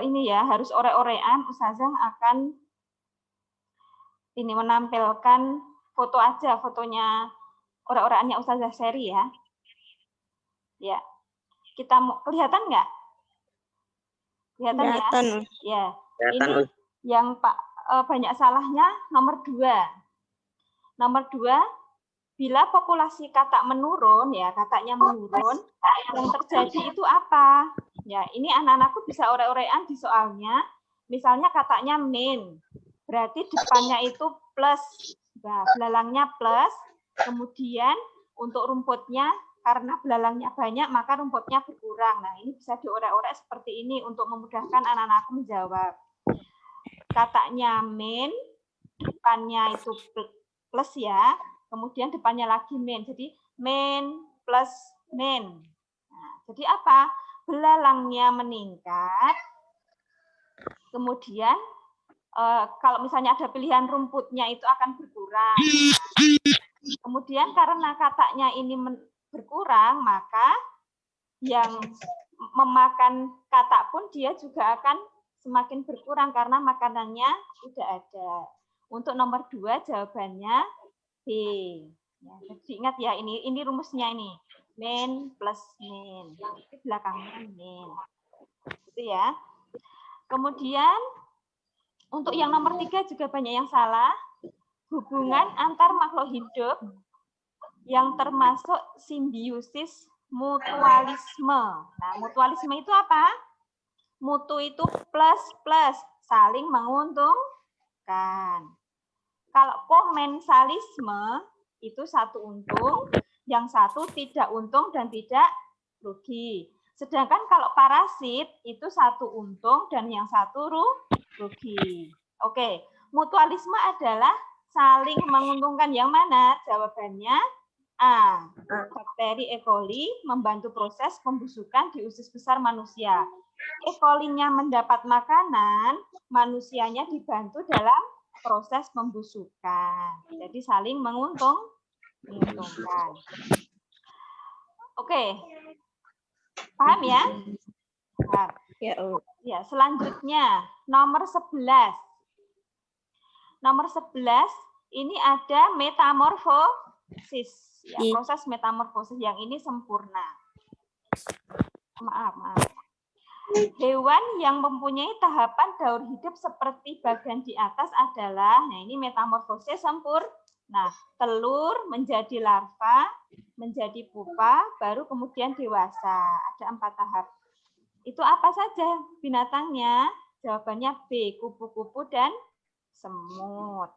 ini ya, harus ore-orean, Ustazah akan ini menampilkan foto aja, fotonya ore-oreannya Ustazah Seri ya. Ya, kita kelihatan nggak? Kelihatan ya? Ya, ini yang Pak banyak salahnya nomor 2. Nomor 2, bila populasi katak menurun, ya kataknya menurun, yang terjadi itu apa? Ya, ini anak-anakku bisa ore-orean di soalnya. Misalnya kataknya min, berarti depannya itu plus. Nah, belalangnya plus, kemudian untuk rumputnya, karena belalangnya banyak, maka rumputnya berkurang. Nah, ini bisa diorek-orek seperti ini untuk memudahkan anak-anakku menjawab. Kataknya min, depannya itu plus ya, kemudian depannya lagi min. Jadi min plus min. Nah, jadi apa? Belalangnya meningkat. Kemudian kalau misalnya ada pilihan rumputnya itu akan berkurang. Kemudian karena kataknya ini berkurang, maka yang memakan katak pun dia juga akan semakin berkurang karena makanannya tidak ada. Untuk nomor 2 jawabannya B. Ya, jadi ingat ya, ini rumusnya ini. Min plus min. Itu belakangnya min. Gitu ya. Kemudian untuk yang nomor 3 juga banyak yang salah. Hubungan antar makhluk hidup yang termasuk simbiosis mutualisme. Nah, mutualisme itu apa? Mutu itu plus, saling menguntungkan. Kalau komensalisme itu satu untung, yang satu tidak untung dan tidak rugi. Sedangkan kalau parasit itu satu untung dan yang satu rugi. Oke, mutualisme adalah saling menguntungkan. Yang mana? Jawabannya A. Bakteri E. coli membantu proses pembusukan di usus besar manusia. E. coli-nya mendapat makanan, manusianya dibantu dalam proses pembusukan. Jadi saling menguntungkan. Oke. Paham ya? Paham. Ya, selanjutnya nomor 11. Nomor 11 ini ada metamorfosis, ya, proses metamorfosis yang ini sempurna. Maaf. Hewan yang mempunyai tahapan daur hidup seperti bagian di atas adalah, nah ini metamorfosis sempurna. Nah, telur menjadi larva, menjadi pupa, baru kemudian dewasa. Ada 4 tahap. Itu apa saja binatangnya? Jawabannya B, kupu-kupu dan semut.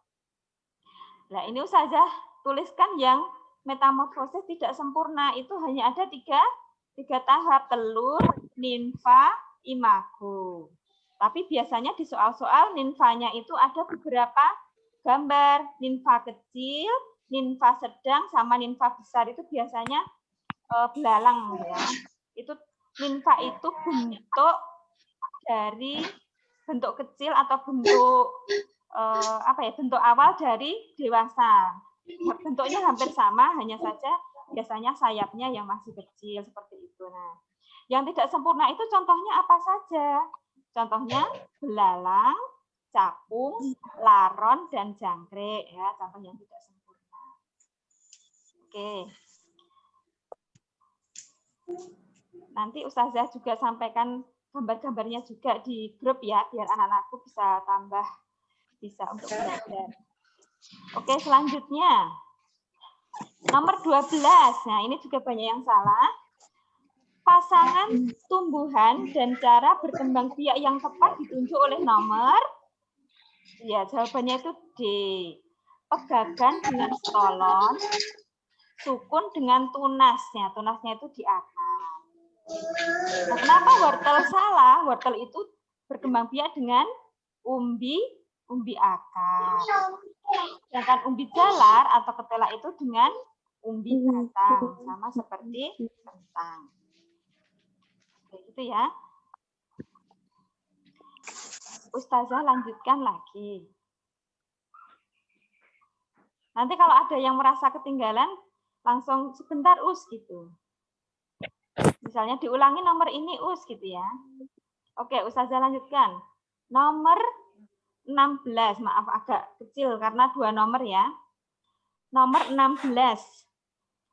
Nah, ini Ustazah tuliskan yang metamorfosis tidak sempurna. Itu hanya ada 3 tahap, telur, nimfa, imago. Tapi biasanya di soal-soal nimfanya itu ada beberapa gambar. Nimfa kecil, nimfa sedang, sama nimfa besar. Itu biasanya belalang ya. Itu nimfa itu bentuk dari bentuk kecil atau bentuk bentuk awal dari dewasa. Bentuknya hampir sama, hanya saja biasanya sayapnya yang masih kecil seperti itu. Nah, yang tidak sempurna itu contohnya apa saja? Contohnya belalang, capung, laron, dan jangkrik ya, contoh yang tidak sempurna. Oke. Nanti Ustazah juga sampaikan gambar-gambarnya juga di grup ya, biar anak-anakku bisa untuk belajar. Oke, selanjutnya. Nomor 12. Nah, ini juga banyak yang salah. Pasangan tumbuhan dan cara berkembang biak yang tepat ditunjuk oleh nomor. Ya, jawabannya itu D. Pegagan dengan stolon, sukun dengan tunasnya. Tunasnya itu di akar. Nah, kenapa wortel salah? Wortel itu berkembang biak dengan umbi akar. Sedangkan umbi jalar atau ketela itu dengan umbi batang, sama seperti kentang. Begitu ya. Ustazah lanjutkan lagi. Nanti kalau ada yang merasa ketinggalan, langsung sebentar Us gitu. Misalnya diulangi nomor ini Us gitu ya. Oke, Ustazah lanjutkan. Nomor 16, maaf agak kecil karena 2 nomor ya. Nomor 16.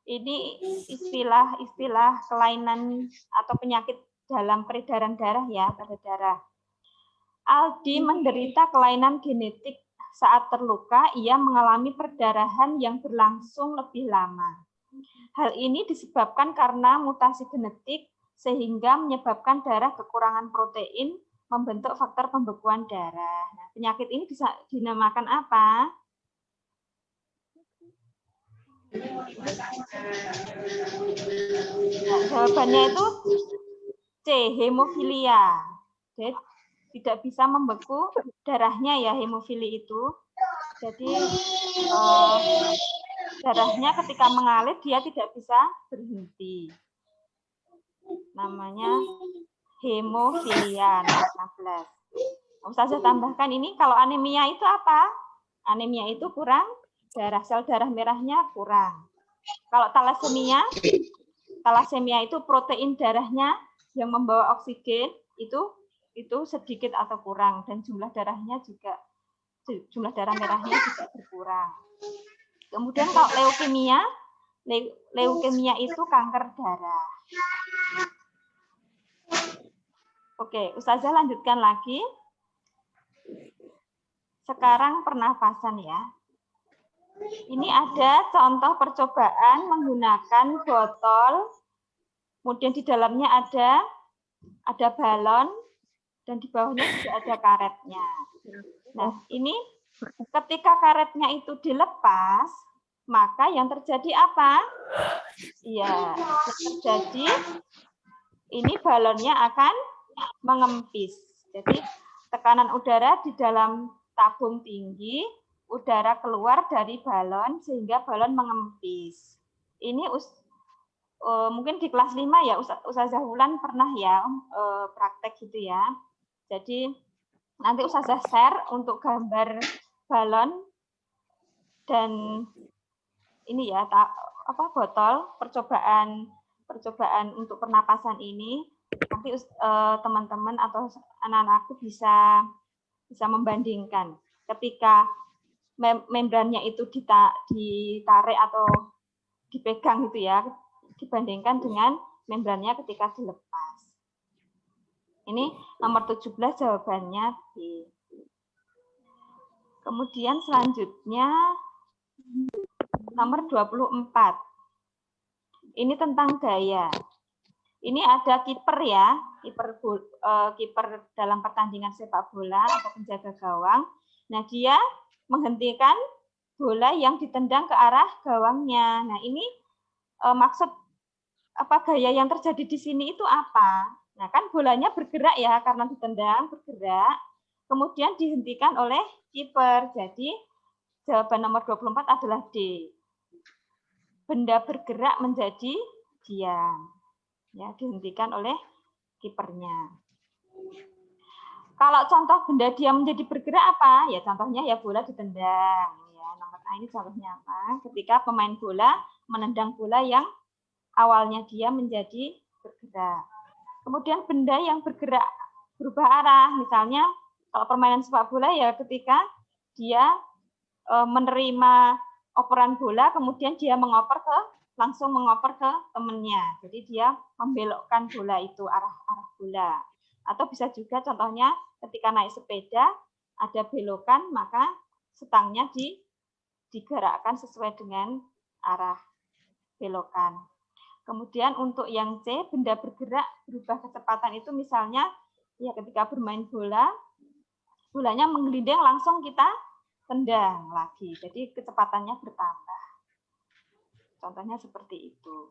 Ini istilah-istilah kelainan atau penyakit dalam peredaran darah ya, pada darah. Aldi menderita kelainan genetik saat terluka, ia mengalami perdarahan yang berlangsung lebih lama. Hal ini disebabkan karena mutasi genetik sehingga menyebabkan darah kekurangan protein, membentuk faktor pembekuan darah. Nah, penyakit ini bisa dinamakan apa? Nah, jawabannya itu C, hemofilia. Jadi tidak bisa membeku darahnya ya, hemofili itu. Jadi darahnya ketika mengalir dia tidak bisa berhenti. Namanya hemofilia nomor 16. Ustazah tambahkan ini, kalau anemia itu apa? Anemia itu kurang darah, sel darah merahnya kurang. Kalau talasemia itu protein darahnya yang membawa oksigen itu sedikit atau kurang, dan jumlah darah merahnya juga berkurang. Kemudian kalau leukemia itu kanker darah. Oke, Ustazah lanjutkan lagi. Sekarang pernapasan ya. Ini ada contoh percobaan menggunakan botol, kemudian di dalamnya ada balon, dan di bawahnya juga ada karetnya. Nah, ini ketika karetnya itu dilepas, maka yang terjadi apa? Ya, terjadi ini balonnya akan mengempis. Jadi tekanan udara di dalam tabung tinggi, udara keluar dari balon sehingga balon mengempis. Ini mungkin di kelas 5 ya, Ustazah Wulan pernah ya praktek gitu ya. Jadi nanti Ustazah share untuk gambar balon dan ini ya botol percobaan untuk pernapasan ini. Nanti teman-teman atau anak-anakku bisa membandingkan ketika membrannya itu ditarik atau dipegang gitu ya, dibandingkan dengan membrannya ketika dilepas. Ini nomor 17 jawabannya B. Kemudian selanjutnya nomor 24. Ini tentang gaya. Ini ada kiper ya, kiper dalam pertandingan sepak bola atau penjaga gawang. Nah, dia menghentikan bola yang ditendang ke arah gawangnya. Nah, ini maksud gaya yang terjadi di sini itu apa? Nah, kan bolanya bergerak ya, karena ditendang bergerak, kemudian dihentikan oleh kiper. Jadi jawaban nomor 24 adalah D. Benda bergerak menjadi diam. Ya, dihentikan oleh kipernya. Kalau contoh benda diam menjadi bergerak apa? Ya contohnya ya bola ditendang. Ya, nomor A ini contohnya apa? Ketika pemain bola menendang bola yang awalnya diam menjadi bergerak. Kemudian benda yang bergerak berubah arah, misalnya kalau permainan sepak bola ya ketika dia menerima operan bola, kemudian dia langsung mengoper ke temannya. Jadi dia membelokkan bola itu, arah bola. Atau bisa juga contohnya ketika naik sepeda, ada belokan, maka stangnya digerakkan sesuai dengan arah belokan. Kemudian untuk yang C, benda bergerak berubah kecepatan itu misalnya ya ketika bermain bola, bolanya menggelinding langsung kita tendang lagi. Jadi kecepatannya bertambah. Contohnya seperti itu.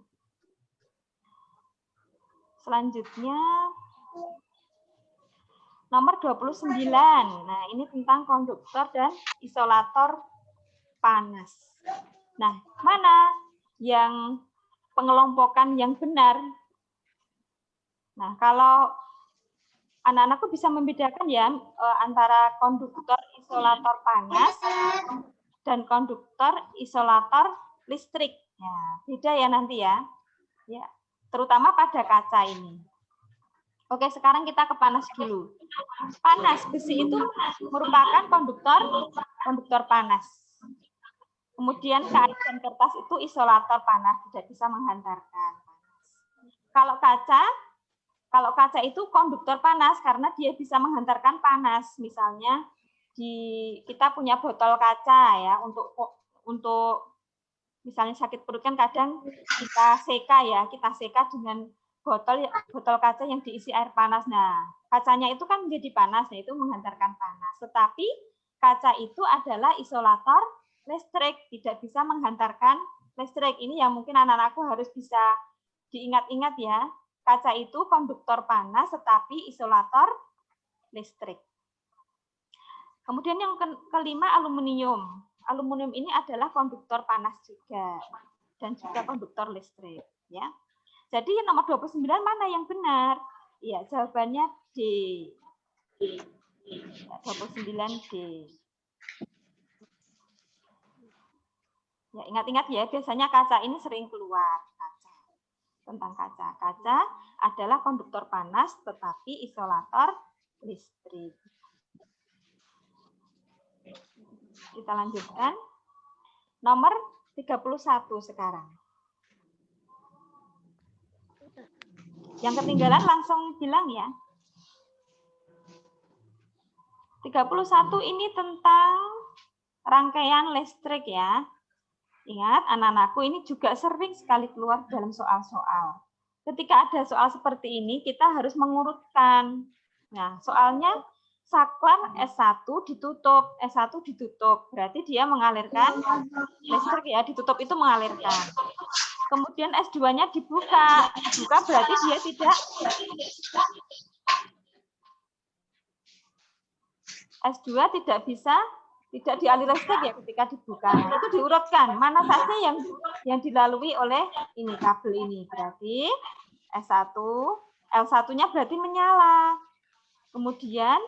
Selanjutnya nomor 29. Nah, ini tentang konduktor dan isolator panas. Nah, mana yang pengelompokan yang benar? Nah, kalau anak-anakku bisa membedakan ya antara konduktor isolator panas dan konduktor isolator listrik. Ya, beda ya nanti ya. Ya, terutama pada kaca ini. Oke, sekarang kita ke panas dulu. Panas, besi itu merupakan konduktor panas. Kemudian kain dan kertas itu isolator panas, tidak bisa menghantarkan panas. Kalau kaca itu konduktor panas karena dia bisa menghantarkan panas. Misalnya kita punya botol kaca ya untuk misalnya sakit perut kan kadang kita seka dengan botol kaca yang diisi air panas. Nah, kacanya itu kan menjadi panas, nah itu menghantarkan panas. Tetapi kaca itu adalah isolator listrik, tidak bisa menghantarkan listrik. Ini yang mungkin anak-anakku harus bisa diingat-ingat ya. Kaca itu konduktor panas tetapi isolator listrik. Kemudian yang kelima, aluminium. Aluminium ini adalah konduktor panas juga dan juga konduktor listrik, ya. Jadi nomor 29 mana yang benar? Ya, jawabannya D. Ya, 29 D. Ya, ingat-ingat ya, biasanya kaca ini sering keluar. Tentang kaca. Kaca adalah konduktor panas tetapi isolator listrik. Kita lanjutkan. Nomor 31 sekarang. Yang ketinggalan langsung bilang ya. 31 ini tentang rangkaian listrik ya. Ingat, anak-anakku ini juga sering sekali keluar dalam soal-soal. Ketika ada soal seperti ini, kita harus mengurutkan. Nah, soalnya saklar S1 ditutup, S1 ditutup. Berarti dia mengalirkan listrik ya, ditutup itu mengalirkan. Kemudian S2-nya dibuka berarti dia tidak S2 tidak dialiri listrik ya ketika dibuka. Nah, itu diurutkan mana saja yang dilalui oleh ini kabel ini. Berarti S1, L1-nya berarti menyala. Kemudian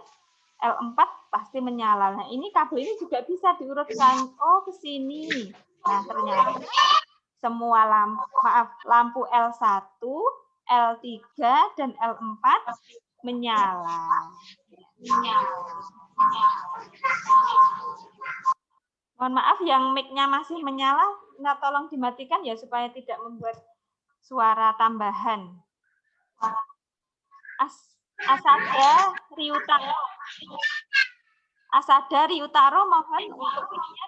L4 pasti menyala. Nah, ini kabel ini juga bisa diurutkan. Oh, ke sini. Nah, ternyata semua lampu L1, L3 dan L4 menyala. Mohon maaf yang mic-nya masih menyala, tolong dimatikan ya supaya tidak membuat suara tambahan. Asada Ryutaro mohon untuk mic-nya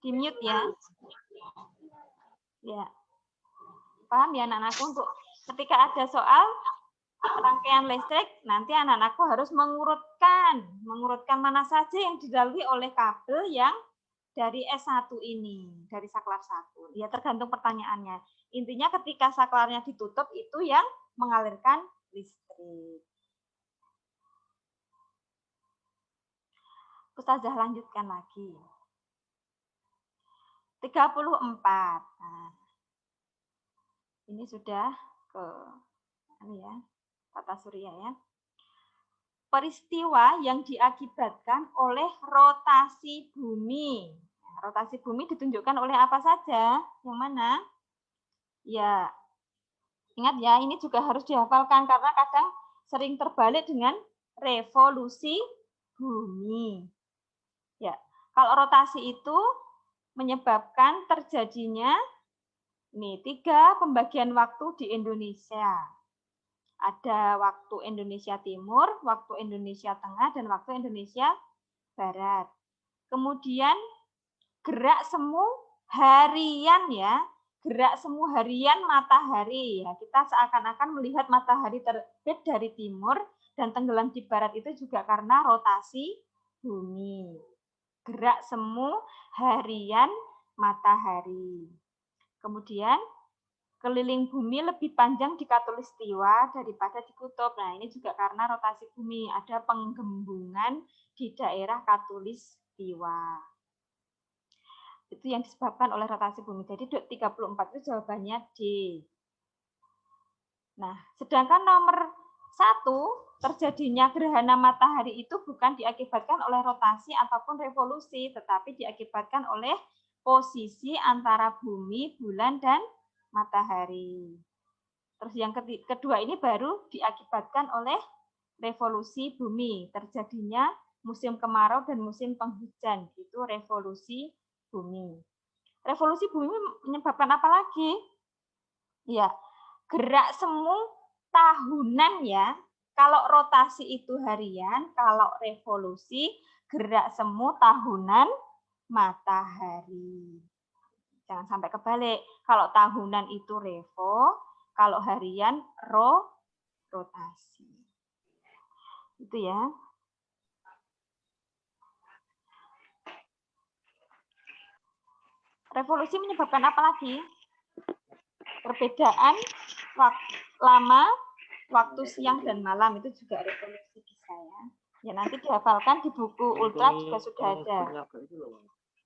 di mute ya. Ya. Paham ya anak-anakku, untuk ketika ada soal rangkaian listrik, nanti anak-anakku harus mengurutkan mana saja yang dilalui oleh kabel yang dari S1 ini, dari saklar 1. Ya tergantung pertanyaannya. Intinya ketika saklarnya ditutup itu yang mengalirkan listrik. Ustazah lanjutkan lagi. 34. Nah, ini sudah ke tata surya ya. Peristiwa yang diakibatkan oleh rotasi bumi. Rotasi bumi ditunjukkan oleh apa saja? Yang mana? Ya, ingat ya, ini juga harus dihafalkan karena kadang sering terbalik dengan revolusi bumi. Ya, kalau rotasi itu menyebabkan terjadinya 3 pembagian waktu di Indonesia. Ada waktu Indonesia Timur, waktu Indonesia Tengah, dan waktu Indonesia Barat. Kemudian gerak semu harian ya, gerak semu harian matahari. Ya, kita seakan-akan melihat matahari terbit dari timur dan tenggelam di barat itu juga karena rotasi bumi. Gerak semu harian matahari. Kemudian keliling bumi lebih panjang di khatulistiwa daripada di kutub. Nah, ini juga karena rotasi bumi. Ada penggembungan di daerah khatulistiwa. Itu yang disebabkan oleh rotasi bumi. Jadi 34 itu jawabannya D. Nah, sedangkan nomor 1, terjadinya gerhana matahari itu bukan diakibatkan oleh rotasi ataupun revolusi, tetapi diakibatkan oleh posisi antara bumi, bulan, dan matahari. Terus yang kedua ini baru diakibatkan oleh revolusi bumi, terjadinya musim kemarau dan musim penghujan, itu revolusi bumi. Revolusi bumi menyebabkan apa lagi? Ya, gerak semu tahunan ya. Kalau rotasi itu harian, kalau revolusi gerak semu tahunan matahari. Jangan sampai kebalik. Kalau tahunan itu revo, kalau harian rotasi. Itu ya. Revolusi menyebabkan apa lagi? Perbedaan lama waktu siang dan malam, itu juga revolusi bisa ya. Ya nanti dihafalkan di buku Ultra juga sudah ada.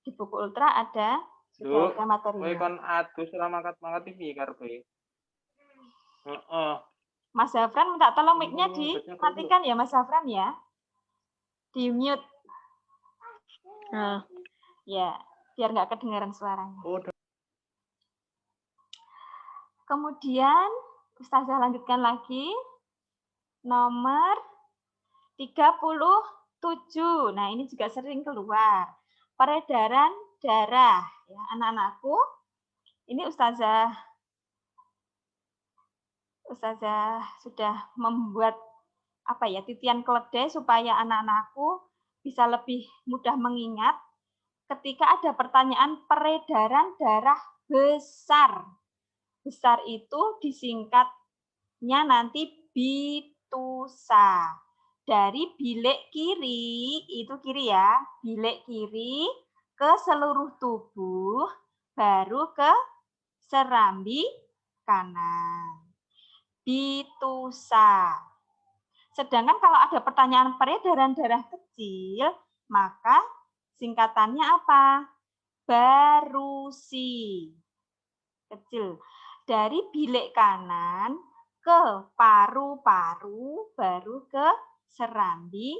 Di buku Ultra ada, sudah ada materinya. Kan adus mangkat TV karpe. Mas Zafran minta tolong mic-nya dimatikan ya Mas Zafran ya. Di mute. Ya, biar nggak kedengaran suaranya. Kemudian Ustazah lanjutkan lagi. Nomor 37. Nah, ini juga sering keluar. Peredaran darah. Ya, anak-anakku, ini Ustazah sudah membuat titian keledai supaya anak-anakku bisa lebih mudah mengingat ketika ada pertanyaan peredaran darah besar. Besar itu disingkatnya nanti bitusa. Dari bilik kiri, itu kiri ya, bilik kiri ke seluruh tubuh, baru ke serambi kanan. Bitusa. Sedangkan kalau ada pertanyaan peredaran darah kecil, maka singkatannya apa? Barusi. Kecil. Dari bilik kanan ke paru-paru, baru ke serambi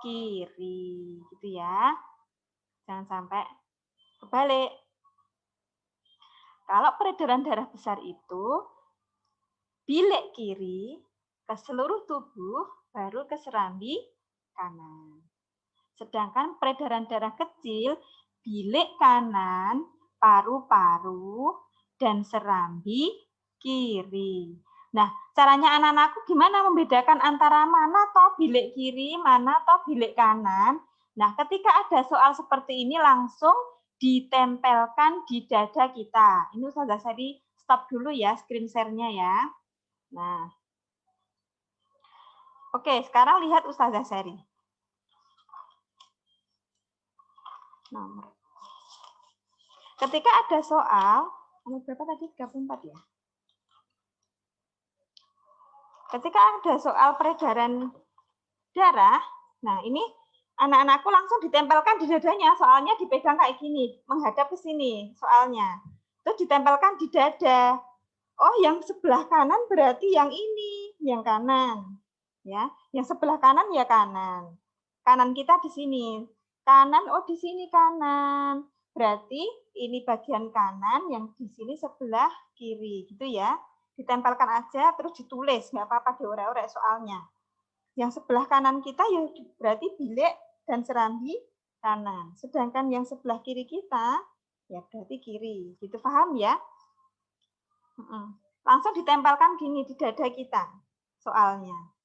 kiri. Gitu ya. Jangan sampai kebalik. Kalau peredaran darah besar itu, bilik kiri ke seluruh tubuh, baru ke serambi kanan. Sedangkan peredaran darah kecil, bilik kanan, paru-paru, dan serambi kiri. Nah, caranya anak-anakku gimana membedakan antara mana toh bilik kiri, mana toh bilik kanan. Nah, ketika ada soal seperti ini langsung ditempelkan di dada kita. Ini Ustazah Sari stop dulu ya screen share-nya ya. Nah, oke, sekarang lihat Ustazah Sari. Nomor. Ketika ada soal, nomor berapa tadi? 34 ya? Ketika ada soal peredaran darah, nah ini anak-anakku langsung ditempelkan di dadanya, soalnya dipegang kayak gini, menghadap ke sini soalnya. Terus ditempelkan di dada. Oh, yang sebelah kanan berarti yang ini, yang kanan. Ya, yang sebelah kanan ya kanan. Kanan kita di sini. Kanan, oh di sini kanan. Berarti ini bagian kanan, yang di sini sebelah kiri, gitu ya. Ditempelkan aja, terus ditulis, nggak apa-apa diorek-orek soalnya. Yang sebelah kanan kita ya berarti bilik dan serambi kanan. Sedangkan yang sebelah kiri kita, ya berarti kiri. Gitu, paham ya? Langsung ditempelkan gini di dada kita soalnya.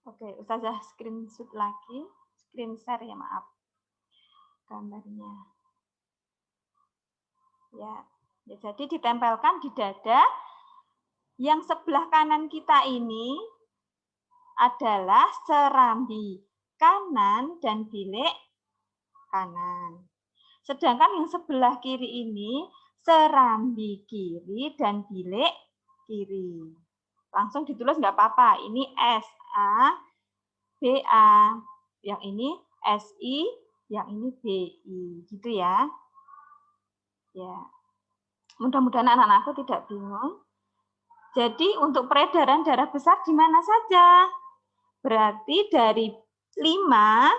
Oke, Ustazah screenshot lagi. Screen share ya, maaf. Gambarnya. Ya, jadi ditempelkan di dada. Yang sebelah kanan kita ini adalah serambi kanan dan bilik kanan. Sedangkan yang sebelah kiri ini serambi kiri dan bilik kiri. Langsung ditulis nggak apa-apa. Ini SA, BA, yang ini SI, yang ini BI, gitu ya. Ya, mudah-mudahan anak-anakku tidak bingung. Jadi untuk peredaran darah besar di mana saja? Berarti dari 5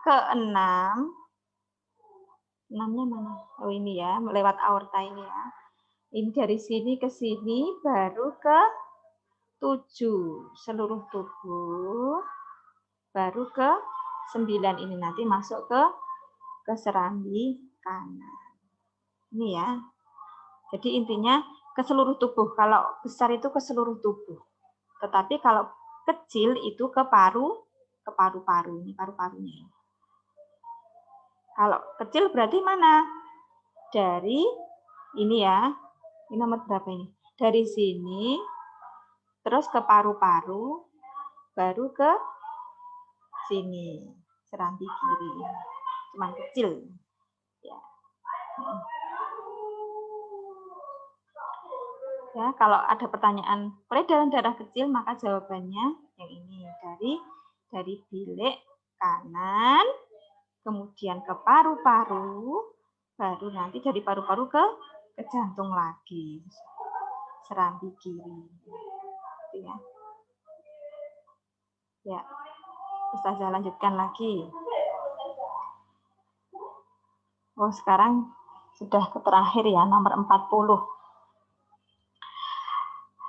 ke 6, 6-nya mana? Oh ini ya, lewat aorta ini ya. Ini dari sini ke sini baru ke 7 seluruh tubuh, baru ke 9 ini nanti masuk ke serambi kanan. Ini ya. Jadi intinya ke seluruh tubuh. Kalau besar itu ke seluruh tubuh. Tetapi kalau kecil itu ke paru-paru. Ini paru-parunya. Kalau kecil berarti mana? Dari ini ya. Ini nomor berapa ini? Dari sini terus ke paru-paru, baru ke sini, serambi kiri. Cuman kecil. Ya. Ya, kalau ada pertanyaan peredaran darah kecil, maka jawabannya yang ini, dari bilik kanan, kemudian ke paru-paru, baru nanti dari paru-paru ke jantung lagi, serambi kiri. Ya. Ya, Ustazah lanjutkan lagi. Oh, sekarang sudah ke terakhir ya, nomor 40.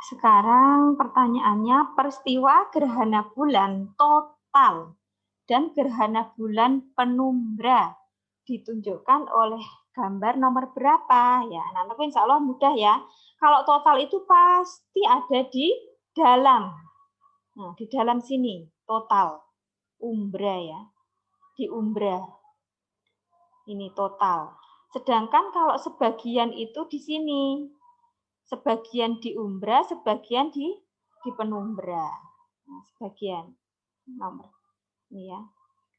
Sekarang pertanyaannya, peristiwa gerhana bulan total dan gerhana bulan penumbra ditunjukkan oleh gambar nomor berapa? Ya, nanti insya Allah mudah ya. Kalau total itu pasti ada di dalam. Nah, di dalam sini, total. Umbra ya. Di umbra. Ini total. Sedangkan kalau sebagian itu di sini. Sebagian di umbra, sebagian di penumbra. Nah, sebagian nomor ini ya.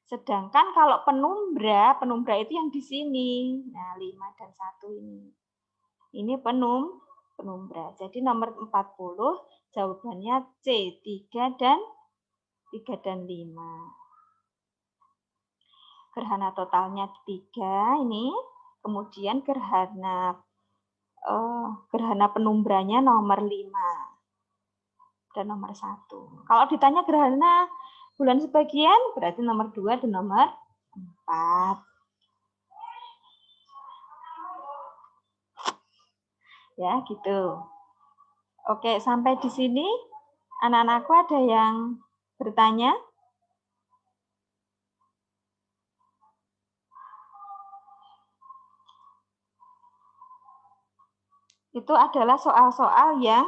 Sedangkan kalau penumbra itu yang di sini. Nah, 5 dan 1 ini. Ini penumbra. Jadi nomor 40 jawabannya C, 3 dan 5. Gerhana totalnya 3 ini. Kemudian gerhana penumbranya nomor 5 dan nomor 1. Kalau ditanya gerhana bulan sebagian, berarti nomor 2 dan nomor 4. Ya, gitu. Oke, sampai di sini anak-anakku ada yang bertanya? Itu adalah soal-soal yang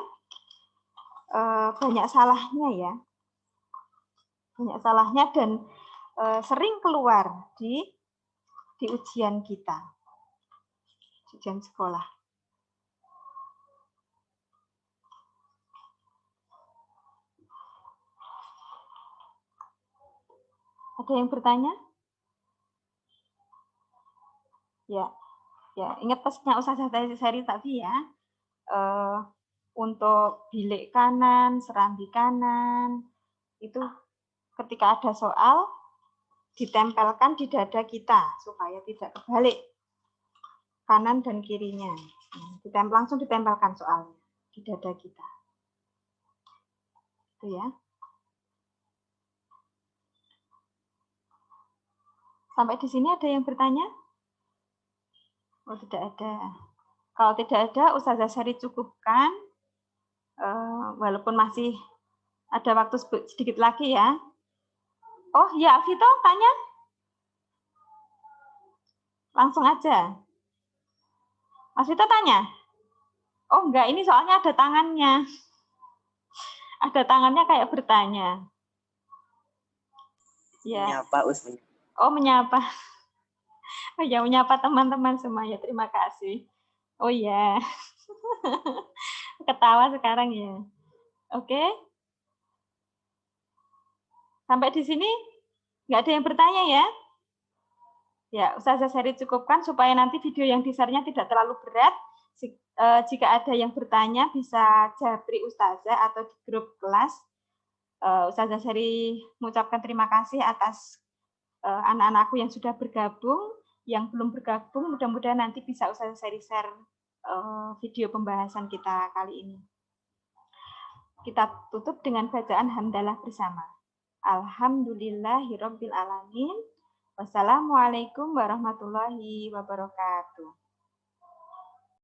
banyak salahnya ya. Banyak salahnya dan sering keluar di ujian kita. Ujian sekolah. Ada yang bertanya? Ya, ingat pesannya Ustazah Sari tadi ya. Untuk bilik kanan, serambi kanan, itu ketika ada soal, ditempelkan di dada kita, supaya tidak kebalik kanan dan kirinya. Langsung ditempelkan soalnya di dada kita. Itu ya. Sampai di sini ada yang bertanya? Oh, tidak ada. Kalau tidak ada, Ustazah Sari cukupkan. Walaupun masih ada waktu sedikit lagi ya. Oh ya, Vito tanya. Langsung aja. Mas Vito tanya. Oh enggak, ini soalnya ada tangannya. Ada tangannya kayak bertanya. Ya. Menyapa, Ustaz. Oh, menyapa. Oh ya, menyapa teman-teman semuanya. Terima kasih. Oh ya. Ketawa sekarang ya. Oke. Sampai di sini nggak ada yang bertanya ya? Ya, Ustazah Sari cukupkan supaya nanti video yang di-share-nya tidak terlalu berat. Jika ada yang bertanya bisa japri Ustazah atau di grup kelas. Ustazah Sari mengucapkan terima kasih atas anak-anakku yang sudah bergabung. Yang belum bergabung, mudah-mudahan nanti bisa Ustazah Sari share video pembahasan kita kali ini. Kita tutup dengan bacaan hamdalah bersama. Alhamdulillahirabbil alamin. Wassalamualaikum warahmatullahi wabarakatuh.